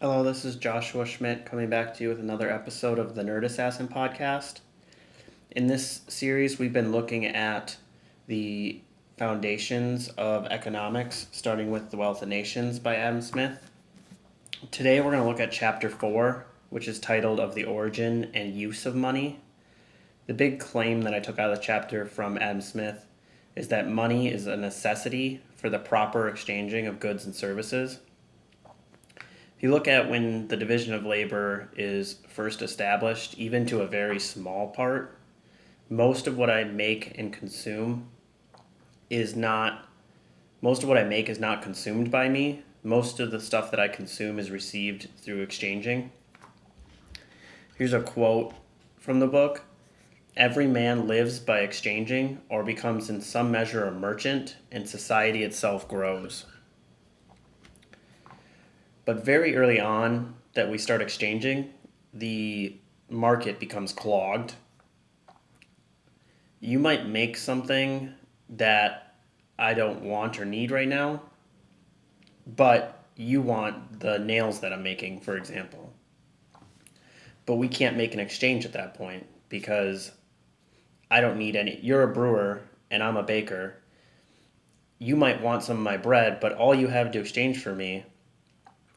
Hello, this is Joshua Schmidt coming back to you with another episode of the Nerd Assassin podcast. In this series, we've been looking at the foundations of economics, starting with The Wealth of Nations by Adam Smith. Today, we're going to look at chapter 4, which is titled Of the Origin and Use of Money. The big claim that I took out of the chapter from Adam Smith is that money is a necessity for the proper exchanging of goods and services. If you look at when the division of labor is first established, even to a very small part, most of what I make and consume is not most of what I make is not consumed by me. Most of the stuff that I consume is received through exchanging. Here's a quote from the book. Every man lives by exchanging or becomes in some measure a merchant, and society itself grows. But very early on that we start exchanging, the market becomes clogged. You might make something that I don't want or need right now, but you want the nails that I'm making, for example. But we can't make an exchange at that point because I don't need any. You're a brewer and I'm a baker. You might want some of my bread, but all you have to exchange for me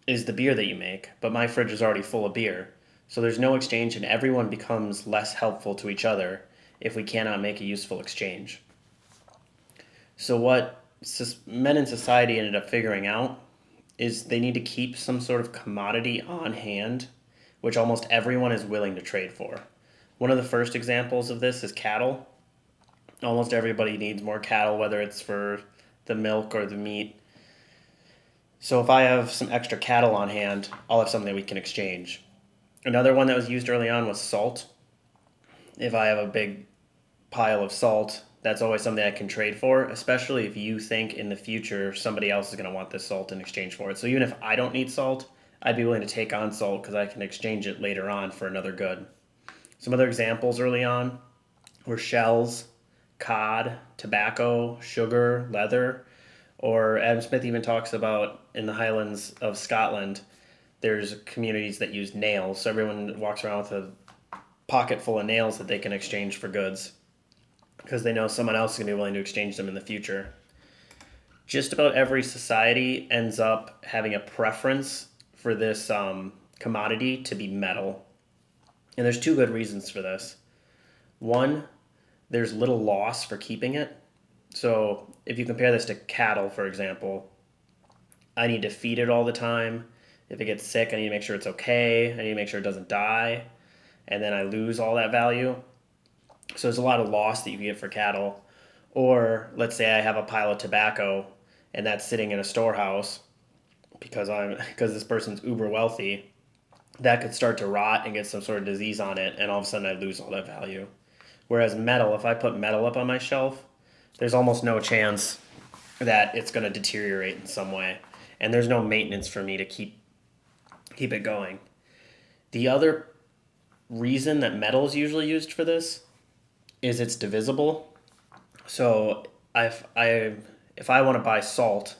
is the beer that you make, but my fridge is already full of beer. So there's no exchange, and everyone becomes less helpful to each other if we cannot make a useful exchange. So what men in society ended up figuring out is they need to keep some sort of commodity on hand, which almost everyone is willing to trade for. One of the first examples of this is cattle. Almost everybody needs more cattle, whether it's for the milk or the meat. So if I have some extra cattle on hand, I'll have something we can exchange. Another one that was used early on was salt. If I have a big pile of salt, that's always something I can trade for, especially if you think in the future somebody else is going to want this salt in exchange for it. So even if I don't need salt, I'd be willing to take on salt because I can exchange it later on for another good. Some other examples early on were shells, cod, tobacco, sugar, leather, or Adam Smith even talks about in the Highlands of Scotland, there's communities that use nails. So everyone walks around with a pocket full of nails that they can exchange for goods because they know someone else is going to be willing to exchange them in the future. Just about every society ends up having a preference for this commodity to be metal. And there's two good reasons for this. One, there's little loss for keeping it. So if you compare this to cattle, for example, I need to feed it all the time. If it gets sick, I need to make sure it's okay. I need to make sure it doesn't die. And then I lose all that value. So there's a lot of loss that you can get for cattle. Or let's say I have a pile of tobacco and that's sitting in a storehouse because this person's uber wealthy. That could start to rot and get some sort of disease on it, and all of a sudden I lose all that value. Whereas metal, if I put metal up on my shelf, there's almost no chance that it's going to deteriorate in some way, and there's no maintenance for me to keep it going. The other reason that metal is usually used for this is it's divisible. So if I want to buy salt,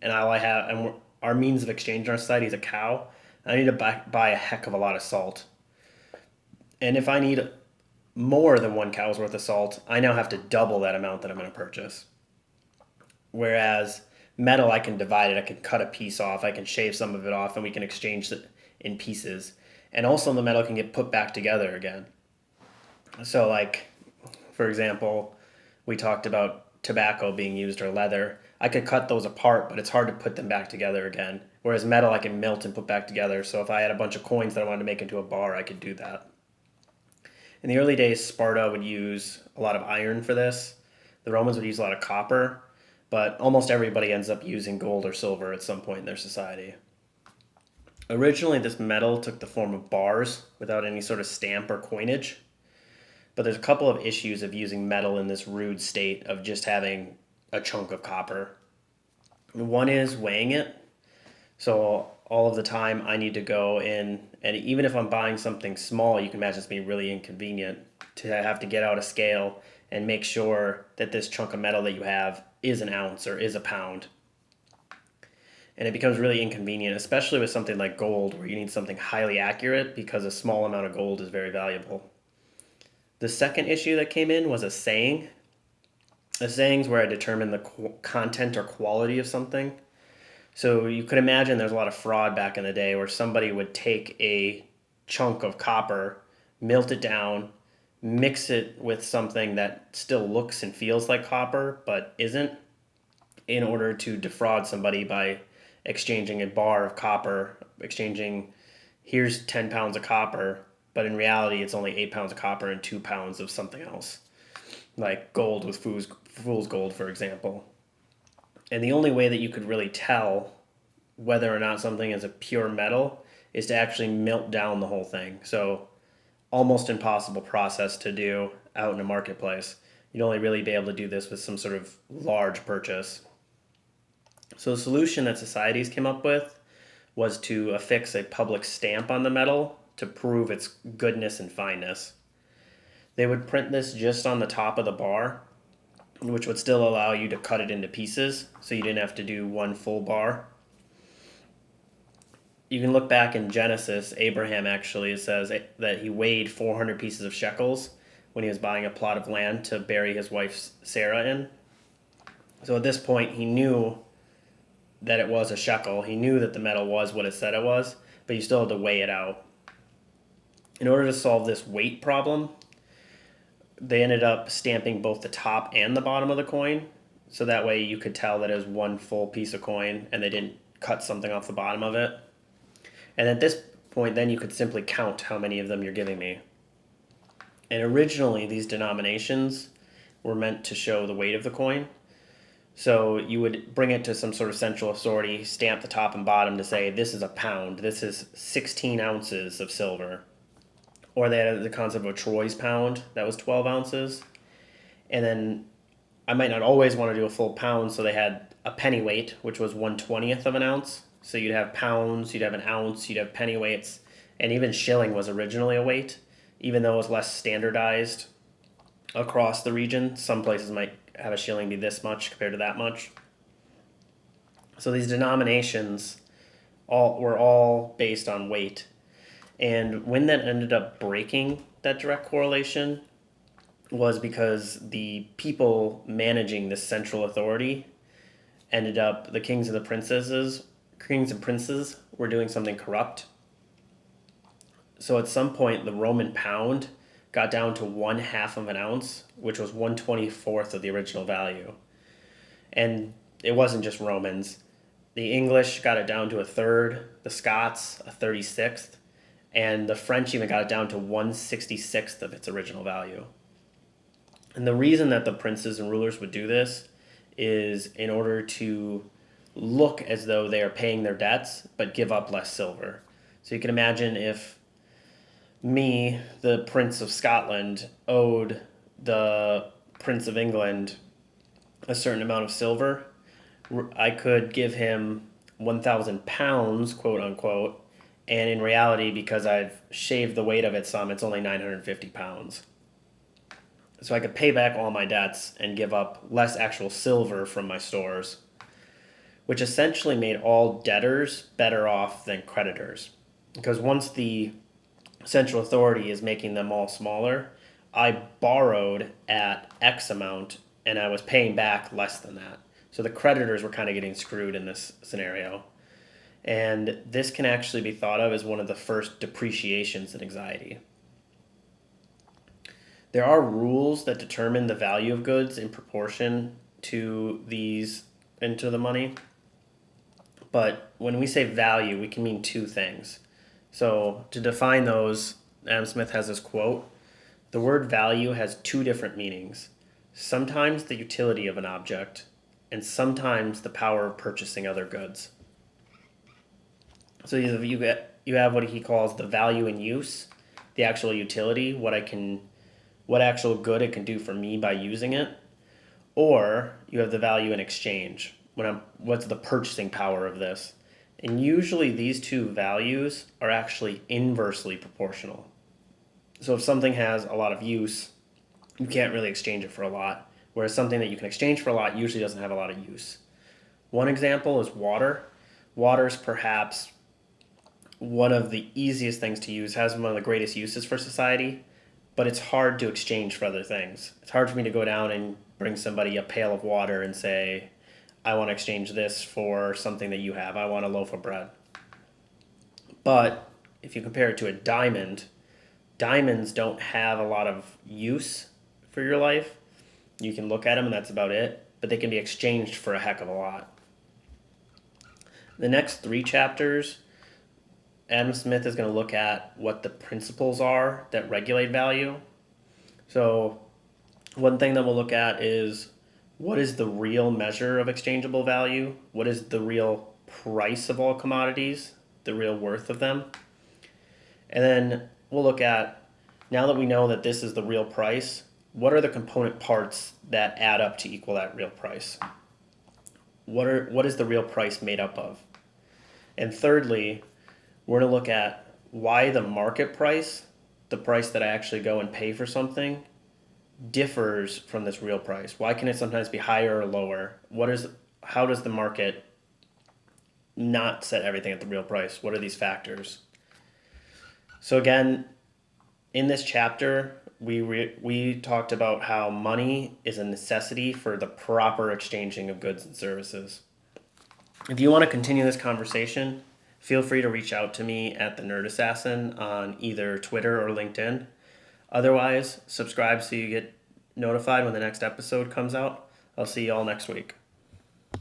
and our means of exchange in our society is a cow, I need to buy a heck of a lot of salt. And if I need more than one cow's worth of salt, I now have to double that amount that I'm going to purchase. Whereas metal, I can divide it, I can cut a piece off, I can shave some of it off, and we can exchange it in pieces. And also the metal can get put back together again. So like, for example, we talked about tobacco being used or leather. I could cut those apart, but it's hard to put them back together again. Whereas metal, I can melt and put back together. So if I had a bunch of coins that I wanted to make into a bar, I could do that. In the early days, Sparta would use a lot of iron for this. The Romans would use a lot of copper, but almost everybody ends up using gold or silver at some point in their society. Originally, this metal took the form of bars without any sort of stamp or coinage. But there's a couple of issues of using metal in this rude state of just having a chunk of copper. One is weighing it. So all of the time I need to go in, and even if I'm buying something small, you can imagine it's being really inconvenient to have to get out a scale and make sure that this chunk of metal that you have is an ounce or is a pound. And it becomes really inconvenient, especially with something like gold, where you need something highly accurate because a small amount of gold is very valuable. The second issue that came in was a saying. A saying is where I determine the content or quality of something. So you could imagine there's a lot of fraud back in the day where somebody would take a chunk of copper, melt it down, mix it with something that still looks and feels like copper but isn't, in order to defraud somebody by exchanging a bar of copper, exchanging, here's 10 pounds of copper, but in reality it's only 8 pounds of copper and 2 pounds of something else, like gold with fool's gold, for example. And the only way that you could really tell whether or not something is a pure metal is to actually melt down the whole thing. So almost impossible process to do out in a marketplace. You'd only really be able to do this with some sort of large purchase. So the solution that societies came up with was to affix a public stamp on the metal to prove its goodness and fineness. They would print this just on the top of the bar, which would still allow you to cut it into pieces, so you didn't have to do one full bar. You can look back in Genesis. Abraham actually says that he weighed 400 pieces of shekels when he was buying a plot of land to bury his wife Sarah in. So at this point, he knew that it was a shekel. He knew that the metal was what it said it was, but you still had to weigh it out. In order to solve this weight problem, they ended up stamping both the top and the bottom of the coin, so that way you could tell that it was one full piece of coin and they didn't cut something off the bottom of it. And at this point, then you could simply count how many of them you're giving me. And originally, these denominations were meant to show the weight of the coin. So you would bring it to some sort of central authority, stamp the top and bottom to say, this is a pound, this is 16 ounces of silver. Or they had the concept of a troy's pound, that was 12 ounces. And then I might not always want to do a full pound, so they had a pennyweight, which was 1/20th of an ounce. So you'd have pounds, you'd have an ounce, you'd have pennyweights, and even shilling was originally a weight, even though it was less standardized across the region. Some places might have a shilling be this much compared to that much. So these denominations were all based on weight. And when that ended up breaking that direct correlation was because the people managing this central authority ended up, the kings and princes were doing something corrupt. So at some point, the Roman pound got down to 1/2 of an ounce, which was 1/24th of the original value. And it wasn't just Romans. The English got it down to 1/3, the Scots a 36th, and the French even got it down to 1/66th of its original value. And the reason that the princes and rulers would do this is in order to look as though they are paying their debts but give up less silver. So you can imagine if me, the Prince of Scotland, owed the Prince of England a certain amount of silver, I could give him 1,000 pounds, quote unquote, and in reality, because I've shaved the weight of it some, it's only 950 pounds. So I could pay back all my debts and give up less actual silver from my stores, which essentially made all debtors better off than creditors. Because once the central authority is making them all smaller, I borrowed at X amount and I was paying back less than that. So the creditors were kind of getting screwed in this scenario. And this can actually be thought of as one of the first depreciations in anxiety. There are rules that determine the value of goods in proportion to these into the money. But when we say value, we can mean two things. So to define those, Adam Smith has this quote: the word value has two different meanings. Sometimes the utility of an object, and sometimes the power of purchasing other goods. So you have what he calls the value in use, the actual utility, what actual good it can do for me by using it, or you have the value in exchange. What's the purchasing power of this? And usually these two values are actually inversely proportional. So if something has a lot of use, you can't really exchange it for a lot, whereas something that you can exchange for a lot usually doesn't have a lot of use. One example is water. Water is perhaps one of the easiest things to use, has one of the greatest uses for society, but it's hard to exchange for other things. It's hard for me to go down and bring somebody a pail of water and say, I want to exchange this for something that you have. I want a loaf of bread. But if you compare it to a diamond, diamonds don't have a lot of use for your life. You can look at them and that's about it, but they can be exchanged for a heck of a lot. The next 3 chapters, Adam Smith is going to look at what the principles are that regulate value. So, one thing that we'll look at is what is the real measure of exchangeable value? What is the real price of all commodities? The real worth of them? And then we'll look at, now that we know that this is the real price, what are the component parts that add up to equal that real price? What is the real price made up of? And thirdly, we're going to look at why the market price, the price that I actually go and pay for something, differs from this real price. Why can it sometimes be higher or lower? How does the market not set everything at the real price? What are these factors? So again, in this chapter, we talked about how money is a necessity for the proper exchanging of goods and services. If you want to continue this conversation, feel free to reach out to me at the Nerd Assassin on either Twitter or LinkedIn. Otherwise, subscribe so you get notified when the next episode comes out. I'll see you all next week.